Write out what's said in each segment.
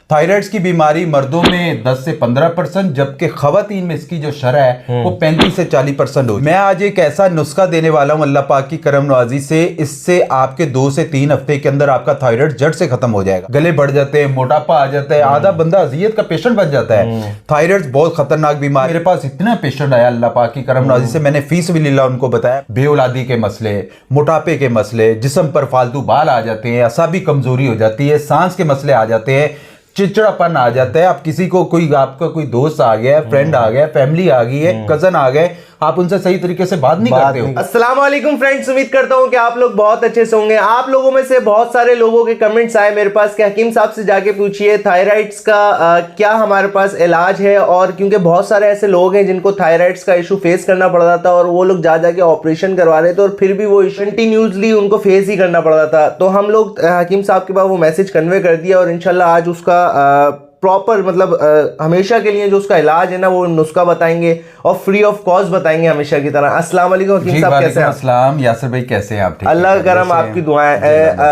Thyroids की बीमारी मर्दों में 10 से 15%, जबकि खवातीन में इसकी जो शरह है वो 35 से 40% हो। मैं आज एक ऐसा नुस्खा देने वाला हूं अल्लाह पाक की करम नवाजी से, इससे आपके 2 से 3 हफ्ते के अंदर आपका थायराइड जड़ से खत्म हो जाएगा। गले बढ़ जाते हैं, मोटापा आ जाता है, आधा बंदा अजियत का पेशेंट बन जाता है। थायराइड बहुत खतरनाक बीमारी। मेरे पास इतना पेशेंट आया अल्लाह पाक की करम नवाजी से, मैंने फीस बिल्लाह उनको बताया। बेऔलादी के मसले, मोटापे के मसले, जिस्म पर फालतू बाल आ जाते हैं, असाबी कमजोरी हो जाती है, सांस के मसले आ जाते हैं, चिड़चिड़ापन आ जाता है। आप किसी को आपका कोई दोस्त आ गया, फ्रेंड आ गया, फैमिली आ गई है, कजन आ गए, आप उनसे सही तरीके से बात नहीं करते हो। अस्सलाम वालेकुम फ्रेंड्स, उम्मीद करता हूं कि आप लोग बहुत अच्छे से होंगे। आप लोगों में से बहुत सारे लोगों के कमेंट्स आए मेरे पास कि हकीम साहब से जाके पूछिए थायराइड्स का क्या हमारे पास इलाज है। और क्योंकि बहुत सारे ऐसे लोग हैं जिनको थायराइड्स का इशू फेस करना पड़ रहा था और वो लोग जा जाके ऑपरेशन करवा रहे थे और फिर भी वो कंटिन्यूसली उनको फेस ही करना पड़ रहा था। तो हम लोग हकीम साहब के पास वो मैसेज कन्वे कर दिया और इंशाल्लाह आज उसका प्रॉपर मतलब हमेशा के लिए जो उसका इलाज है ना वो नुस्खा बताएंगे और फ्री ऑफ कॉस्ट बताएंगे हमेशा की तरह। अस्सलाम वालेकुम हकीम साहब, कैसे हैं? अस्सलाम यासर भाई, कैसे हैं आप? अल्लाह का करम, आपकी दुआएं।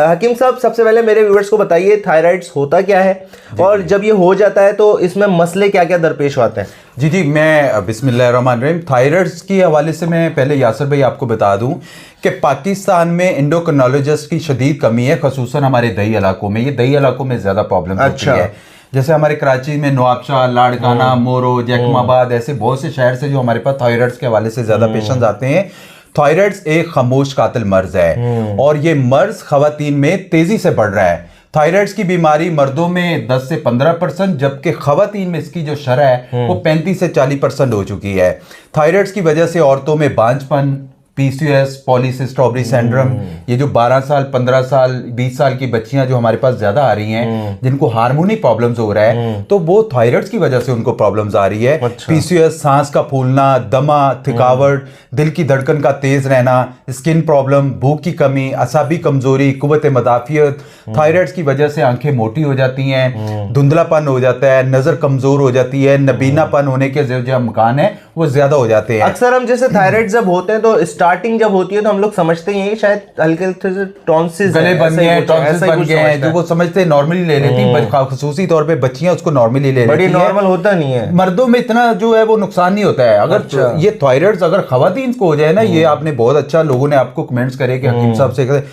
हकीम साहब सबसे पहले मेरे व्यूअर्स को बताइए थायराइड्स होता क्या है और जब ये हो जाता है तो इसमें मसले क्या क्या दरपेश आते हैं? जी मैं बिस्मिल्लाहिर्रहमानिर्रहीम थायराइड्स के हवाले से मैं पहले यासर भाई आपको बता दूं कि पाकिस्तान में एंडोक्रिनोलॉजिस्ट की शदीद कमी है, खसूसन हमारे दही इलाकों में। ये दही इलाकों में ज्यादा प्रॉब्लम होती है। जैसे हमारे कराची में नवाबशाह, लाड़काना, मोरो, जैकमाबाद, ऐसे बहुत से शहर से जो हमारे पास थायराइड्स के हवाले से ज्यादा पेशेंट्स आते हैं। थायराइड्स एक खामोश कातिल मर्ज है और ये मर्ज खवातीन में तेजी से बढ़ रहा है। थायराइड्स की बीमारी मर्दों में 10 से 15%, जबकि खवातीन में इसकी जो शरह है वो 35 से 40% हो चुकी है। थायराइड्स की वजह से औरतों में बांझपन, पीसीओएस, पॉलीसिस्टिक ओवरी सिंड्रोम, ये जो 12 साल, 15 साल, 20 साल की बच्चियां जो हमारे पास ज्यादा आ रही हैं, जिनको हार्मोनी प्रॉब्लम्स हो रहा है, तो वो थायराइड्स की वजह से उनको प्रॉब्लम्स आ रही है। पीसीओएस, सांस का फूलना, दमा, थकावट, दिल की धड़कन का तेज रहना, स्किन प्रॉब्लम, भूख की कमी, असाबी कमजोरी, कुव्वत मदाफियत। थायराइड्स की वजह से आंखें मोटी हो जाती हैं, धुंधलापन हो जाता है, नजर कमजोर हो जाती है, नबीनापन होने के जो इम्कान है वो ज्यादा हो जाते हैं। अक्सर हम जैसे थायराइड जब होते हैं तो स्टार्टिंग जब होती है तो हम लोग समझते हैं शायद हल्के से टॉन्सिस गले बन गए हैं, टॉन्सिस बन गए हैं, जो वो समझते हैं नॉर्मली ले लेती हैं, खासूसी तौर पे बच्चियां उसको नॉर्मली ले लेती हैं। नॉर्मल होता नहीं है, मर्दों में इतना जो है वो नुकसान नहीं होता है। अगर ये थायराइड्स अगर खवातीन को हो जाए ना, ये आपने बहुत अच्छा, लोगों ने आपको कमेंट्स करे कि हकीम साहब से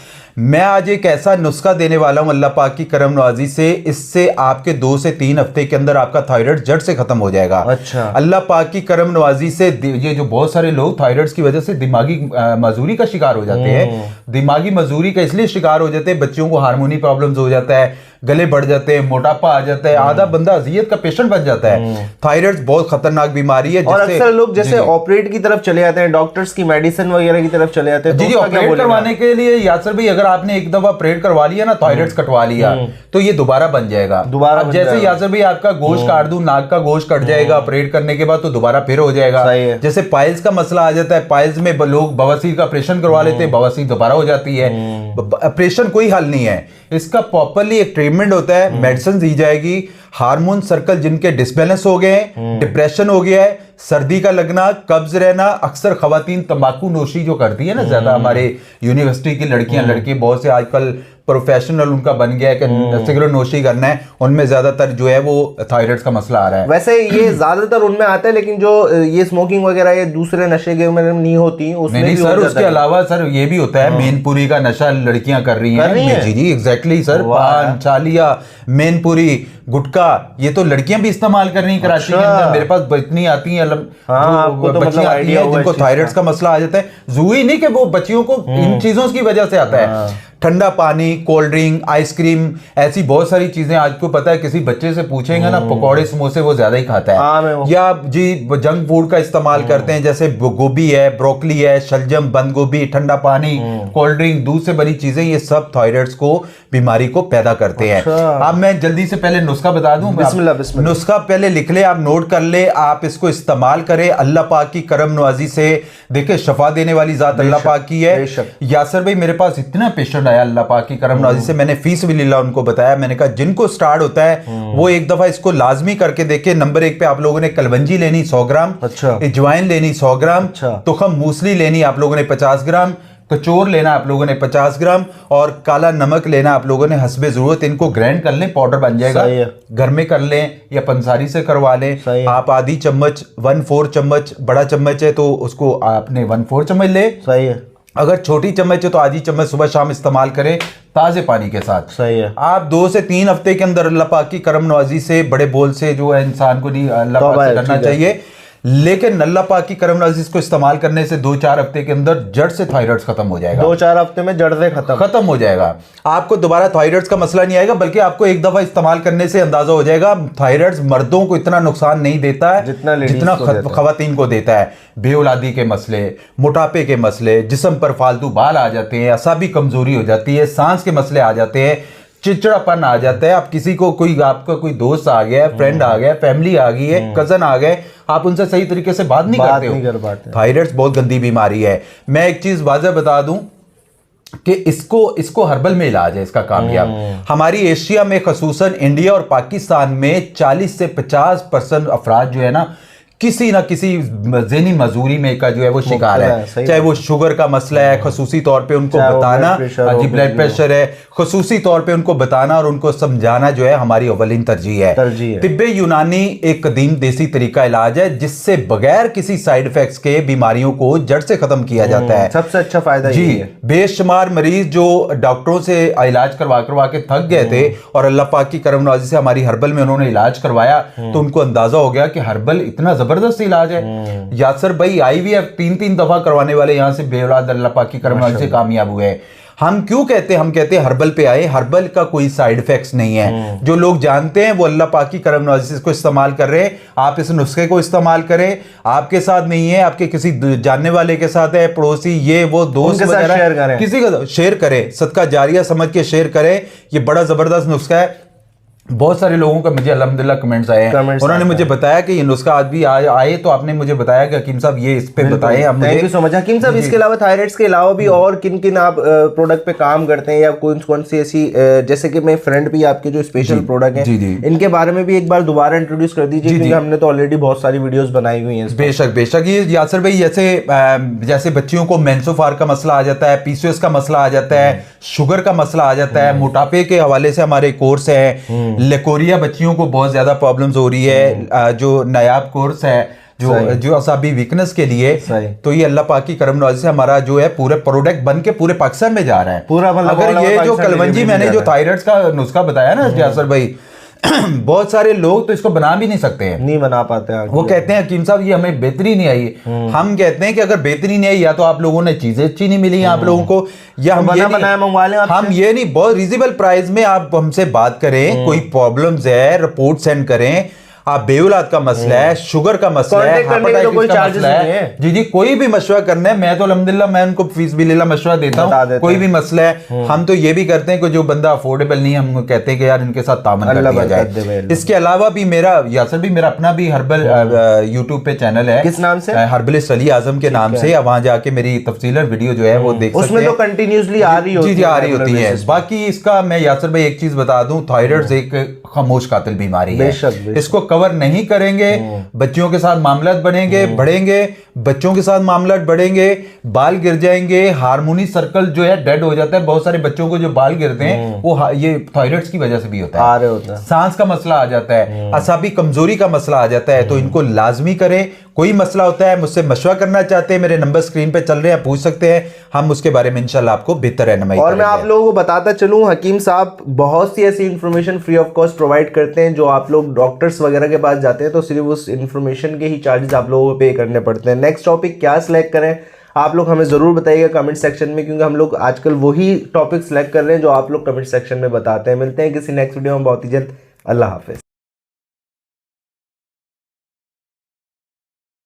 मैं आज एक ऐसा नुस्खा देने वाला हूं अल्लाह पाक की करम नवाजी से, इससे आपके 2 से 3 हफ्ते के अंदर आपका थायराइड जड़ से खत्म हो जाएगा। अच्छा। अल्लाह पाक की करम नवाजी से ये जो बहुत सारे लोग थायराइड्स की वजह से दिमागी मजूरी का शिकार हो जाते हैं, दिमागी मजूरी का इसलिए शिकार हो जाते हैं, बच्चों को हार्मोनी प्रॉब्लम्स हो जाता है, गले बढ़ जाते हैं, मोटापा आ जाता है, आधा बंदा अजियत का पेशेंट बन जाता है। थायराइड बहुत खतरनाक बीमारी है और अक्सर लोग जैसे ऑपरेट की तरफ चले जाते हैं, डॉक्टर्स की मेडिसिन वगैरह की तरफ चले जाते हैं। जी ऑपरेट करवाने के लिए यासर भाई, अगर आपने एक दफा ऑपरेट करवा लिया ना, थायराइड्स कटवा लिया, तो ये दोबारा बन जाएगा। दोबारा जैसे यासर भाई आपका गोश्त काट दूं, नाक का गोश्त कट जाएगा ऑपरेट करने के बाद, तो दोबारा फिर हो जाएगा। जैसे पाइल्स का मसला आ जाता है, पाइल्स में लोग बवासीर का ऑपरेशन करवा लेते हैं, बवासीर दोबारा हो जाती है। ऑपरेशन कोई हल नहीं है, इसका प्रॉपरली एक ट्रीटमेंट होता है, मेडिसिन दी जाएगी। हार्मोन सर्कल जिनके डिसबैलेंस हो गए हैं, डिप्रेशन हो गया है, सर्दी का लगना, कब्ज रहना, अक्सर खवातीन तंबाकू नोशी जो करती है ना ज्यादा, हमारे यूनिवर्सिटी की लड़कियां लड़के बहुत से आजकल प्रोफेशनल उनका बन गया है कि सिगरेट नोशी करना है, उनमें ज्यादातर जो है वो थायराइड का मसला आ रहा है। वैसे ये ज्यादातर उनमें आता है, लेकिन जो ये स्मोकिंग वगैरह ये दूसरे नशे के में नहीं होती उसमें नहीं सर, उसके अलावा सर ये भी होता है, मेनपुरी का नशा लड़कियां कर रही हैं। जी एग्जैक्टली सर, पान, चालिया, मेनपुरी, गुटखा, ये तो लड़कियां भी इस्तेमाल कर रही हैं कराची के अंदर। मेरे पास इतनी आती हैं बच्चियां आती हैं जिनको थायराइड का मसला आ जाता है। जरूरी नहीं कि वो बच्चियों को इन चीजों की वजह से आता है। ठंडा पानी, कोल्ड ड्रिंक, आइसक्रीम, ऐसी बहुत सारी चीजें आपको पता है, किसी बच्चे से पूछेंगे ना, पकौड़े समोसे वो ज्यादा ही खाता है। या जी जंक फूड का इस्तेमाल करते हैं, जैसे गोभी है, ब्रोकली है, शलजम, बंद गोभी, ठंडा पानी, कोल्ड ड्रिंक, दूध से बनी चीजें, ये सब थायराइड्स को बीमारी को पैदा करते हैं। अब मैं जल्दी से पहले नुस्खा बता दूं। बिस्मिल्लाह। नुस्खा पहले लिख ले, आप नोट कर ले, आप इसको इस्तेमाल करें। अल्लाह पाक की करम नवाजी से देखिए, शफा देने वाली जात अल्लाह पाक की है। यासर भाई मेरे पास इतना पेशेंट आया अल्लाह पाक की करम नवाजी से, मैंने फीस बिल्लाह उनको बताया, मैंने कहा जिनको स्टार्ट होता है वो एक दफा इसको लाजमी करके देखे। नंबर 1 पे आप लोगों ने कलवंजी लेनी 100 ग्राम, अच्छा, अजवाइन लेनी 100 ग्राम, तुखम मूसली लेनी आप लोगों ने 50 ग्राम, कचौर लेना आप लोगों ने 50 ग्राम, और काला नमक लेना आप लोगों ने हस्बे जरूरत। इनको ग्राइंड कर लें, पाउडर बन जाएगा। सही है। घर में कर लें या पंसारी से करवा लें। सही है। आप आधी चम्मच 1/4 चम्मच, बड़ा चम्मच है तो उसको आपने 1/4 चम्मच ले। सही है। अगर छोटी चम्मच है तो आधी चम्मच सुबह शाम इस्तेमाल करें ताजे पानी के साथ। सही है। आप 2 से 3 हफ्ते के अंदर अल्लाह पाक की करम नवाजी से, बड़े बोल से जो है इंसान को नहीं अल्लाह पाक से करना चाहिए, लेकिन अल्लाह पाक की करम नवाजी को इस्तेमाल करने से 2-4 हफ्ते के अंदर जड़ से थायराइड खत्म हो जाएगा। 2-4 हफ्ते में जड़ से खत्म हो जाएगा। आपको दोबारा थायराइड का मसला नहीं आएगा, बल्कि आपको एक दफा इस्तेमाल करने से अंदाजा हो जाएगा थायराइड मर्दों को इतना नुकसान नहीं देता है जितना खवातीन को देता है। बेऔलादी के मसले, मोटापे के मसले, जिस्म पर फालतू बाल आ जाते हैं, असाबी कमजोरी हो जाती है, सांस के मसले आ जाते हैं, चिड़चिड़ापन आ जाता है। आप किसी को आपका कोई दोस्त आ गया, फ्रेंड आ गया, फैमिली आ गई है, कजन आ गए, आप उनसे सही तरीके से बात नहीं कर पाते। थायराइड बहुत गंदी बीमारी है। मैं एक चीज वाज़ह बता दूं कि इसको हर्बल में इलाज है इसका कामयाब। हमारी एशिया में खसूसन इंडिया और पाकिस्तान में 40 से 50% अफराद जो है ना किसी ना किसी ज़हनी मजूरी में का जो है वो शिकार है। चाहे वो शुगर का मसला है, खसूसी तौर पे उनको बताना, ब्लड प्रेशर है, खसूसी तौर पे उनको बताना और उनको समझाना जो है हमारी अवलिन तरजीह है। तिब्बे यूनानी एक कदीम देसी तरीका इलाज है जिससे बगैर किसी साइड इफेक्ट्स के बीमारियों को जड़ से खत्म किया जाता है। सबसे अच्छा फायदा जी। बेशुमार मरीज जो डॉक्टरों से इलाज करवा के थक गए थे और अल्लाह पाक की करम नवाजी से हमारी हर्बल में उन्होंने इलाज करवाया तो उनको अंदाजा हो गया कि हर्बल इतना जबरदस्त इलाज है। यासर भाई IVF 3-3 दफा करवाने वाले यहां से बेऔलाद अल्लाह पाक की करम नवाजी से कामयाब हुए। हम क्यों कहते हैं, हम कहते हैं हर्बल पे आए। हर्बल का कोई साइड इफेक्ट्स नहीं है। जो लोग जानते हैं वो अल्लाह पाक की करम नवाजी से इसको इस्तेमाल कर रहे हैं। आप इस नुस्खे को इस्तेमाल करें। आपके साथ नहीं है, आपके किसी जानने वाले के साथ है, पड़ोसी, ये वो दोस्त वगैरह, किसी का शेयर करें, सदका जारिया समझ के शेयर करें। ये बड़ा जबरदस्त नुस्खा है। बहुत सारे लोगों का मुझे अल्हम्दुलिल्लाह कमेंट्स आए हैं, उन्होंने मुझे बताया कि ये नुस्खा आज भी आए तो आपने मुझे बताया कि हकीम साहब ये इस पे बताएं। थैंक यू सो मच हकीम साहब। इसके अलावा थायराइड्स के अलावा भी और किन किन आप प्रोडक्ट पे काम करते हैं या कौन सी ऐसी, जैसे कि मैं फ्रेंड भी आपके जो स्पेशल प्रोडक्ट हैं इनके बारे में भी एक बार दोबारा इंट्रोड्यूस कर दीजिए, क्योंकि हमने तो ऑलरेडी बहुत सारी वीडियोस बनाई हुई हैं। बेशक ये यासर भाई जैसे बच्चियों को मेंसोफार का मसला आ जाता है, PCOS का मसला आ जाता है, शुगर का मसला आ जाता है, मोटापे के हवाले से हमारे कोर्स है, लेकोरिया बच्चियों को बहुत ज्यादा प्रॉब्लम्स हो रही है, जो नायाब कोर्स है जो असाबी वीकनेस के लिए, तो ये अल्लाह पाक की करम नवाजी से हमारा जो है पूरे प्रोडक्ट बन के पूरे पाकिस्तान में जा रहा है पूरा। अगर ये जो कलवंजी मैंने जो थायराइड का नुस्खा बताया ना यासर भाई, बहुत सारे लोग तो इसको बना भी नहीं सकते हैं, नहीं बना पाते हैं। वो कहते हैं हकीम साहब ये हमें बेहतरी नहीं आई। हम कहते हैं कि अगर बेहतरी नहीं आई, या तो आप लोगों ने चीजें अच्छी नहीं मिली आप लोगों को, या हम ये नहीं बहुत रीजनेबल प्राइस में आप हमसे बात करें, कोई प्रॉब्लम्स है रिपोर्ट सेंड करें। आप बेऔलाद का मसला है, शुगर का मसला है, कोई चार्जेस नहीं है। जी कोई भी मशवरा करना है, मैं तो अल्हम्दुलिल्लाह मैं उनको फीस भी लेला मशवरा देता हूँ। कोई भी मसला है हम तो ये भी करते हैं कि जो बंदा अफोर्डेबल नहीं है हम कहते हैं कि यार इनके साथ तामन कर दिया जाए। इसके अलावा भी मेरा यासर भी मेरा अपना भी हर्बल यूट्यूब पे चैनल है। किस नाम से? हर्बलिस्ट अली आजम के नाम से। वहां जाके मेरी तफसीलन वीडियो जो है वो देख सकते हैं। उसमें तो कंटिन्यूअसली आ रही होती है। बाकी इसका मैं यासर भाई एक चीज बता दूं, थायराइड एक खामोश कातिल बीमारी है। इसको कवर नहीं करेंगे, बच्चियों के साथ मामलात बढ़ेंगे, बच्चों के साथ मामलात बढ़ेंगे, बाल गिर जाएंगे, हार्मोनी सर्कल जो है डेड हो जाता है। बहुत सारे बच्चों को जो बाल गिरते हैं वो ये थायराइड की वजह से भी होता है। सांस का मसला आ जाता है, असाबी कमजोरी का मसला आ जाता है। तो इनको लाजमी करें। कोई मसला होता है मुझसे मशवरा करना चाहते हैं, मेरे नंबर स्क्रीन पे चल रहे हैं, पूछ सकते हैं, हम उसके बारे में इंशाल्लाह आपको बेहतर रहनुमाई करेंगे। और मैं आप लोगों को बताता चलूं, हकीम साहब बहुत सी ऐसी information free of cost provide करते हैं। जो आप लोग डॉक्टर्स वगैरह के पास जाते हैं तो सिर्फ उस इंफॉर्मेशन के ही चार्जेस आप लोगों को पे करने पड़ते हैं। नेक्स्ट टॉपिक क्या सिलेक्ट करें आप लोग हमें जरूर बताइएगा कमेंट सेक्शन में, क्योंकि हम लोग आजकल वही टॉपिक सिलेक्ट कर रहे हैं जो आप लोग कमेंट सेक्शन में बताते हैं। मिलते हैं किसी नेक्स्ट वीडियो में बहुत ही जल्द। अल्लाह हाफिज।